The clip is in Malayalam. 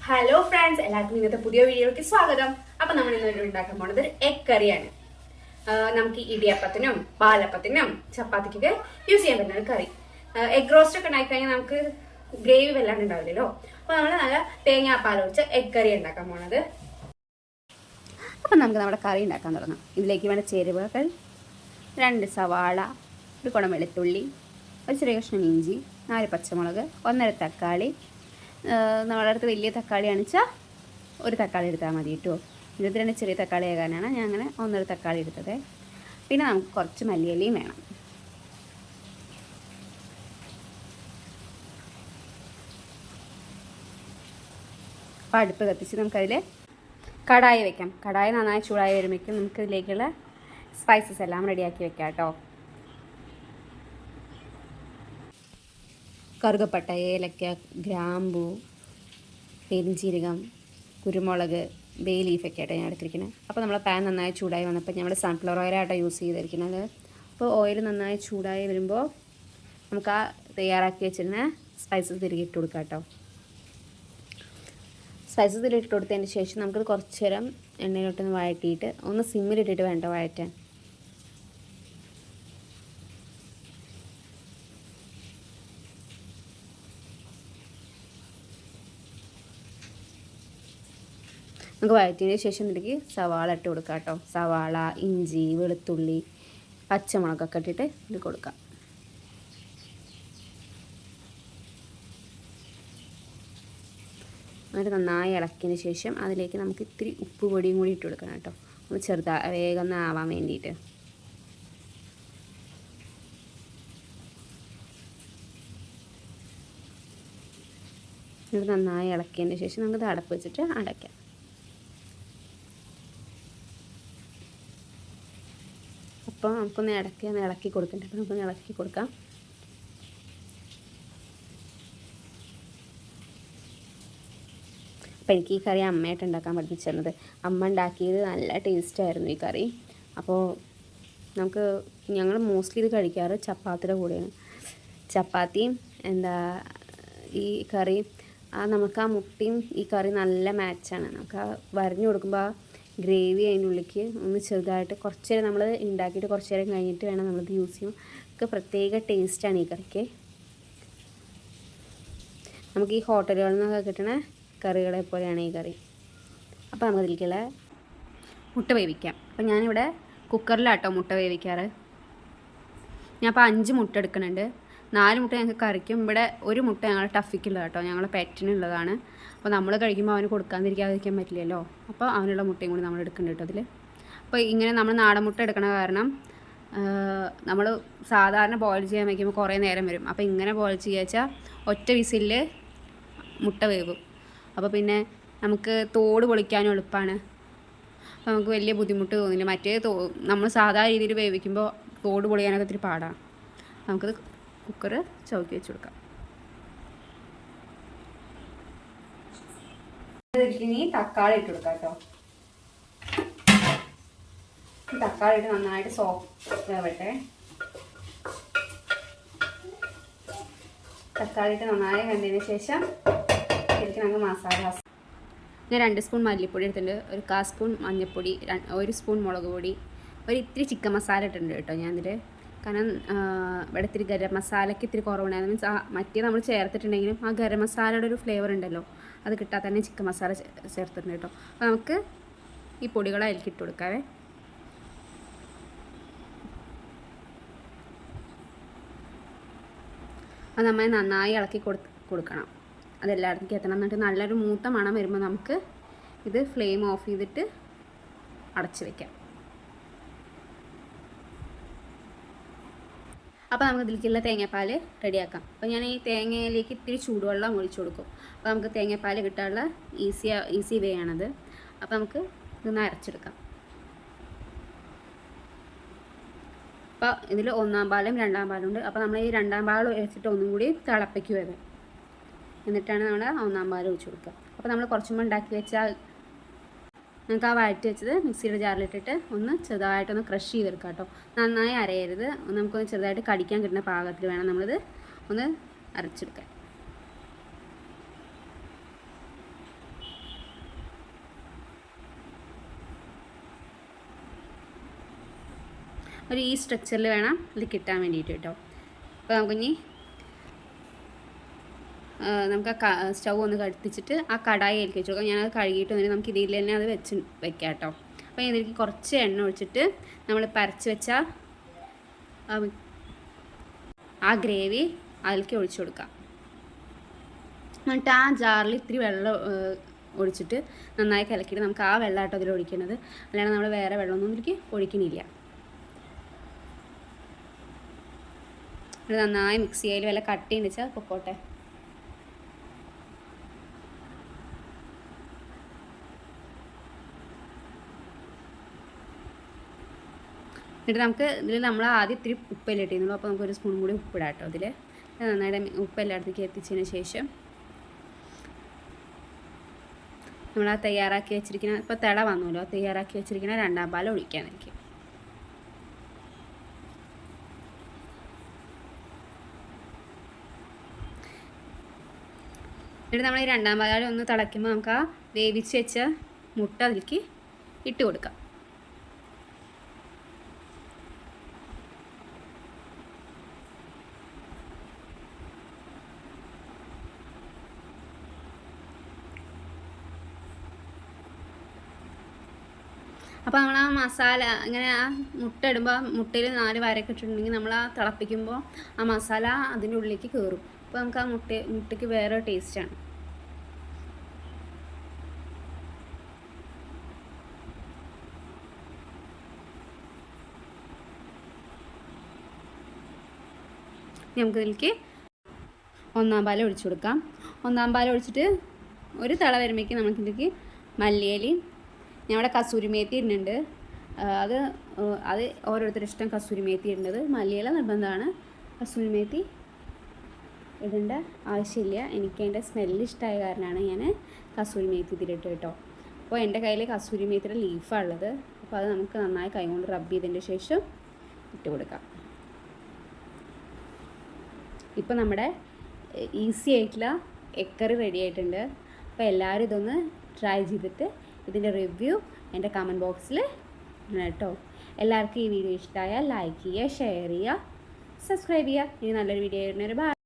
ഹലോ ഫ്രണ്ട്സ്, എല്ലാവർക്കും ഇന്നത്തെ പുതിയ വീഡിയോയ്ക്ക് സ്വാഗതം. അപ്പൊ നമ്മൾ ഇന്ന് ഉണ്ടാക്കാൻ പോണത് എഗ് കറിയാണ്. നമുക്ക് ഇടിയപ്പത്തിനും പാലപ്പത്തിനും ചപ്പാത്തിക്കൊക്കെ യൂസ് ചെയ്യാൻ പറ്റുന്ന ഒരു കറി. എഗ് റോസ്റ്റ് ഒക്കെ ഉണ്ടാക്കി കഴിഞ്ഞാൽ നമുക്ക് ഗ്രേവി വല്ലാണ്ട് ഉണ്ടാവില്ലല്ലോ. അപ്പൊ നമ്മൾ നല്ല തേങ്ങാപ്പാൽ ഒഴിച്ച് എഗ് കറി ഉണ്ടാക്കാൻ പോണത്. അപ്പൊ നമുക്ക് നമ്മുടെ കറി ഉണ്ടാക്കാൻ തുടങ്ങാം. ഇതിലേക്ക് വേണ്ട ചേരുവകൾ: 2 സവാള, 1 കുടം വെളുത്തുള്ളി, ഒരു ചെറിയ കഷ്ണം ഇഞ്ചി, 4 പച്ചമുളക്, 1.5 തക്കാളി. നമ്മുടെ അടുത്ത് വലിയ തക്കാളിയാണെന്ന് വെച്ചാൽ 1 തക്കാളി എടുത്താൽ മതി കേട്ടോ. 22 ചെറിയ തക്കാളി ആകാനാണ് ഞാൻ അങ്ങനെ 1.5 തക്കാളി എടുത്തത്. പിന്നെ നമുക്ക് കുറച്ച് മല്ലിയിലയും വേണം. അപ്പോൾ അടുപ്പ് കത്തിച്ച് നമുക്കതിൽ കടായി വെക്കാം. കടായി നന്നായി ചൂടായി വരുമ്പോഴേക്കും നമുക്ക് ഇതിലേക്കുള്ള സ്പൈസസ് എല്ലാം റെഡിയാക്കി വെക്കാം കേട്ടോ. കറുകപ്പട്ട, ഏലക്ക, ഗ്രാമ്പൂ, പെരിഞ്ചീരകം, കുരുമുളക്, ബേ ലീഫൊക്കെ ആയിട്ടാണ് ഞാൻ എടുത്തിരിക്കുന്നത്. അപ്പോൾ നമ്മൾ പാൻ നന്നായി ചൂടായി വന്നപ്പോൾ നമ്മൾ സൺഫ്ലവർ ഓയിലായിട്ടാണ് യൂസ് ചെയ്തിരിക്കുന്നത്. അപ്പോൾ ഓയിൽ നന്നായി ചൂടായി വരുമ്പോൾ നമുക്ക് ആ തയ്യാറാക്കി വെച്ചിരുന്ന സ്പൈസസ് തിരികെ ഇട്ട് കൊടുക്കാം കേട്ടോ. സ്പൈസസ് തിരികെ ഇട്ട് കൊടുത്തതിന് ശേഷം നമുക്കത് കുറച്ച് നേരം എണ്ണയിലോട്ടൊന്ന് വഴറ്റിയിട്ട് ഒന്ന് സിമ്മിലിട്ടിട്ട് വേണ്ട വഴറ്റാൻ. നമുക്ക് വഴറ്റിയതിന് ശേഷം ഇതിലേക്ക് സവാള ഇട്ട് കൊടുക്കാം കേട്ടോ. സവാള, ഇഞ്ചി, വെളുത്തുള്ളി, പച്ചമുളകൊക്കെ ഇട്ടിട്ട് ഇത് കൊടുക്കാം. എന്നിട്ട് നന്നായി ഇളക്കിയതിന് ശേഷം അതിലേക്ക് നമുക്ക് ഇത്തിരി ഉപ്പ് പൊടിയും കൂടി ഇട്ട് കൊടുക്കണം കേട്ടോ. ഒന്ന് വേഗം ഒന്ന് ആവാൻ വേണ്ടിയിട്ട്. എന്നിട്ട് നന്നായി ഇളക്കിയതിന് ശേഷം നമുക്കിത് അടപ്പ് വെച്ചിട്ട് അടയ്ക്കാം. അപ്പോൾ നമുക്കൊന്ന് ഇളക്കി കൊടുക്കട്ടെ. അപ്പോൾ നമുക്കൊന്ന് ഇളക്കി കൊടുക്കാം. അപ്പോൾ എനിക്ക് ഈ കറി അമ്മയായിട്ട് ഉണ്ടാക്കാൻ പഠിപ്പിച്ചിരുന്നത്. അമ്മ ഉണ്ടാക്കിയത് നല്ല ടേസ്റ്റായിരുന്നു ഈ കറി. അപ്പോൾ ഞങ്ങൾ മോസ്റ്റ്ലി ഇത് കഴിക്കാറ് ചപ്പാത്തിയുടെ കൂടെയാണ്. ചപ്പാത്തിയും ഈ കറി നമുക്ക് ആ മുട്ടയും ഈ കറി നല്ല മാച്ചാണ്. നമുക്ക് വരഞ്ഞു കൊടുക്കുമ്പോൾ ഗ്രേവി അതിൻ്റെ ഉള്ളിലേക്ക് ഒന്ന് ചെറുതായിട്ട് കുറച്ച് നേരം നമ്മൾ ഉണ്ടാക്കിയിട്ട് കുറച്ച് നേരം കഴിഞ്ഞിട്ട് വേണം നമ്മളിത് യൂസ് ചെയ്യും. ഒക്കെ പ്രത്യേക ടേസ്റ്റാണ് ഈ കറിക്ക്. നമുക്ക് ഈ ഹോട്ടലുകളിൽ നിന്നൊക്കെ കിട്ടുന്ന കറികളെ പോലെയാണ് ഈ കറി. അപ്പോൾ നമുക്കതിലേക്കുള്ള മുട്ട വേവിക്കാം. അപ്പോൾ ഞാനിവിടെ കുക്കറിലാട്ടോ മുട്ട വേവിക്കാറ്. ഞാൻ അപ്പോൾ 5 മുട്ട എടുക്കുന്നുണ്ട്. 4 മുട്ട ഞങ്ങൾക്ക് കറിക്കും. ഇവിടെ 1 മുട്ട ഞങ്ങളുടെ ടഫിക്കുള്ളത് കേട്ടോ, ഞങ്ങളുടെ പെറ്റിനുള്ളതാണ്. അപ്പോൾ നമ്മൾ കഴിക്കുമ്പോൾ അവന് കൊടുക്കാതിരിക്കാൻ പറ്റില്ലല്ലോ. അപ്പോൾ അവനുള്ള മുട്ടയും കൂടി നമ്മൾ എടുക്കുന്നുണ്ട് കേട്ടോ അതിൽ. അപ്പോൾ ഇങ്ങനെ നമ്മൾ നാടൻ മുട്ട എടുക്കണ കാരണം നമ്മൾ സാധാരണ ബോയിൽ ചെയ്യാൻ വയ്ക്കുമ്പോൾ കുറേ നേരം വരും. അപ്പോൾ ഇങ്ങനെ ബോയിൽ ചെയ്യുക വെച്ചാൽ ഒറ്റ വിസിലിൽ മുട്ട വേവും. അപ്പോൾ പിന്നെ നമുക്ക് തോട് പൊളിക്കാനും എളുപ്പമാണ്. അപ്പോൾ നമുക്ക് വലിയ ബുദ്ധിമുട്ട് തോന്നില്ല. മറ്റേ നമ്മൾ സാധാരണ രീതിയിൽ വേവിക്കുമ്പോൾ തോട് പൊളിക്കാനൊക്കെ ഇത്തിരി പാടാണ്. നമുക്കത് കുക്കർ ചവിട്ടി വെച്ച് കൊടുക്കാം. ഇനി തക്കാളി ഇട്ട് കൊടുക്കാം കേട്ടോ. തക്കാളി ഇട്ട് നന്നായിട്ട് സോഫ്റ്റ് ആവട്ടെ. തക്കാളി ഇട്ട് നന്നായി വെന്തതിന് ശേഷം ഇതിലേക്ക് നമുക്ക് മസാല. ഞാൻ 2 സ്പൂൺ മല്ലിപ്പൊടി എടുത്തിട്ടുണ്ട്, 1/4 സ്പൂൺ മഞ്ഞൾപ്പൊടി, 1 സ്പൂൺ മുളക് പൊടി, ഇത്തിരി ചിക്കൻ മസാല ഇട്ടിട്ടുണ്ട് കേട്ടോ ഞാനിതിൽ. കാരണം ഇവിടെ ഇത്തിരി ഗരം മസാലയ്ക്ക് ഇത്തിരി കുറവുണ്ടായിരുന്നു. മീൻസ് മറ്റേ നമ്മൾ ചേർത്തിട്ടുണ്ടെങ്കിലും ആ ഗരം മസാലയുടെ ഒരു ഫ്ലേവർ ഉണ്ടല്ലോ, അത് കിട്ടാൻ തന്നെ ചിക്കൻ മസാല ചേർത്തിട്ടുണ്ട് കേട്ടോ. അപ്പോൾ നമുക്ക് ഈ പൊടികൾ അതിലേക്ക് ഇട്ട് കൊടുക്കാവേ. അത് നമ്മൾ നന്നായി ഇളക്കി കൊടുക്കണം. അതെല്ലായിടത്തേക്കും എത്തണം. എന്നിട്ട് നല്ലൊരു മൂത്ത മണം വരുമ്പോൾ നമുക്ക് ഇത് ഫ്ലെയിം ഓഫ് ചെയ്തിട്ട് അടച്ച് വയ്ക്കാം. അപ്പോൾ നമുക്ക് ഇതിലേക്കുള്ള തേങ്ങാപ്പാൽ റെഡിയാക്കാം. അപ്പോൾ ഞാൻ ഈ തേങ്ങയിലേക്ക് ഇത്തിരി ചൂടുവെള്ളം ഒഴിച്ചു കൊടുക്കും. അപ്പോൾ നമുക്ക് തേങ്ങാപ്പാൽ കിട്ടാനുള്ള ഈസി വേ ആണത്. അപ്പോൾ നമുക്ക് ഇതൊന്ന് അരച്ചെടുക്കാം. അപ്പോൾ ഇതിൽ 1-ാം പാലും 2-ാം പാലും ഉണ്ട്. അപ്പോൾ നമ്മൾ ഈ 2-ാം പാൽ വെച്ചിട്ട് ഒന്നും കൂടി തിളപ്പിക്കുക വരെ. എന്നിട്ടാണ് നമ്മൾ 1-ാം പാൽ ഒഴിച്ചു കൊടുക്കുക. അപ്പോൾ നമ്മൾ കുറച്ചുമ്പോൾ ഉണ്ടാക്കി വെച്ചാൽ നമുക്ക് ആ വഴറ്റി വെച്ചത് മിക്സിയുടെ ജാറിലിട്ടിട്ട് ഒന്ന് ചെറുതായിട്ടൊന്ന് ക്രഷ് ചെയ്തെടുക്കാം കേട്ടോ. നന്നായി അരയരുത്. നമുക്കൊന്ന് ചെറുതായിട്ട് കടിക്കാൻ കിട്ടുന്ന പാകത്തിൽ വേണം നമ്മളിത് ഒന്ന് അരച്ചെടുക്കാൻ. ഒരു ഈ സ്ട്രക്ചറിൽ വേണം ഇത് കിട്ടാൻ വേണ്ടിയിട്ട് കേട്ടോ. അപ്പോൾ നമുക്കിനി നമുക്ക് സ്റ്റൗ ഒന്ന് കത്തിച്ചിട്ട് ആ കടായി അതിലേക്ക് വെച്ച് കൊടുക്കാം. ഞാനത് കഴുകിയിട്ട് വന്നിട്ട് നമുക്ക് ഇതിൽ തന്നെ അത് വെക്കാം കേട്ടോ. അപ്പോൾ ഇതിലേക്ക് കുറച്ച് എണ്ണ ഒഴിച്ചിട്ട് നമ്മൾ പരച്ച് വെച്ച ആ ഗ്രേവി അതിലേക്ക് ഒഴിച്ചു കൊടുക്കാം. എന്നിട്ട് ആ ജാറിൽ ഇത്തിരി വെള്ളം ഒഴിച്ചിട്ട് നന്നായി കലക്കിയിട്ട് നമുക്ക് ആ വെള്ളമായിട്ടോ അതിൽ ഒഴിക്കുന്നത്, അല്ലാണ്ട് നമ്മൾ വേറെ വെള്ളമൊന്നും ഇതിലേക്ക് ഒഴിക്കണില്ല. ഇത് നന്നായി മിക്സ് ചെയ്യൽ വല്ല കട്ടിയുണ്ട് വെച്ചാൽ പൊക്കോട്ടെ. എന്നിട്ട് നമുക്ക് ഇതിൽ നമ്മൾ ആദ്യം ഇത്തിരി ഉപ്പെല്ലാം ഇട്ടിരുന്നുള്ളൂ. അപ്പോൾ നമുക്കൊരു സ്പൂൺ കൂടി ഉപ്പിടാം കേട്ടോ. അതിൽ നന്നായിട്ട് ഉപ്പ് എല്ലായിടത്തേക്ക് എത്തിച്ചതിന് ശേഷം നമ്മൾ ആ തയ്യാറാക്കി വെച്ചിരിക്കുന്ന, ഇപ്പോൾ തിള വന്നല്ലോ, തയ്യാറാക്കി വെച്ചിരിക്കുന്ന രണ്ടാം പാൽ ഒഴിക്കാൻ എനിക്ക്. എന്നിട്ട് നമ്മൾ ഈ രണ്ടാം പാൽ ഒന്ന് തിളയ്ക്കുമ്പോൾ നമുക്ക് ആ വേവിച്ച് വെച്ച മുട്ട അതിലേക്ക് ഇട്ട് കൊടുക്കാം. അപ്പോൾ നമ്മൾ ആ മസാല ഇങ്ങനെ ആ മുട്ട ഇടുമ്പോൾ മുട്ടയിൽ 4 വരയൊക്കെ ഇട്ടിട്ടുണ്ടെങ്കിൽ നമ്മൾ ആ തിളപ്പിക്കുമ്പോൾ ആ മസാല അതിൻ്റെ ഉള്ളിലേക്ക് കയറും. അപ്പോൾ നമുക്ക് ആ മുട്ടയ്ക്ക് വേറെ ടേസ്റ്റാണ്. നമുക്കിതിലേക്ക് ഒന്നാം പാൽ ഒഴിച്ചു കൊടുക്കാം. ഒന്നാം പാൽ ഒഴിച്ചിട്ട് ഒരു തിള വരുമ്പോഴേക്കും നമുക്കിതിലേക്ക് മല്ലിയിലയും, ഞാൻ ഇവിടെ കസൂരി മേത്തി ഇടുന്നുണ്ട്. അത് ഓരോരുത്തരുടെ ഇഷ്ടം. കസൂരി മേത്തി ഇടുന്നത്, മല്ലിയില നിർബന്ധമാണ്, കസൂരി മേത്തി ഇടേണ്ട ആവശ്യമില്ല. എനിക്ക് അതിൻ്റെ സ്മെല്ല് ഇഷ്ടമായ കാരണമാണ് ഞാൻ കസൂരി മേത്തി ഇതിലിട്ട് കേട്ടോ. അപ്പോൾ എൻ്റെ കയ്യിൽ കസൂരി മേത്തിയുടെ ലീഫാണ് ഉള്ളത്. അപ്പോൾ അത് നമുക്ക് നന്നായി കൈ കൊണ്ട് റബ്ബ് ചെയ്തതിൻ്റെ ശേഷം ഇട്ട് കൊടുക്കാം. ഇപ്പോൾ നമ്മുടെ ഈസി ആയിട്ടുള്ള എഗ് കറി റെഡി ആയിട്ടുണ്ട്. അപ്പോൾ എല്ലാവരും ഇതൊന്ന് ട്രൈ ചെയ്തിട്ട് ഇതിൻ്റെ റിവ്യൂ എൻ്റെ കമൻറ്റ് ബോക്സിൽ ഇടണം കേട്ടോ. എല്ലാവർക്കും ഈ വീഡിയോ ഇഷ്ടമായാൽ ലൈക്ക് ചെയ്യുക, ഷെയർ ചെയ്യുക, സബ്സ്ക്രൈബ് ചെയ്യുക. ഇനി നല്ലൊരു വീഡിയോ ആയിരുന്നു. ബൈ.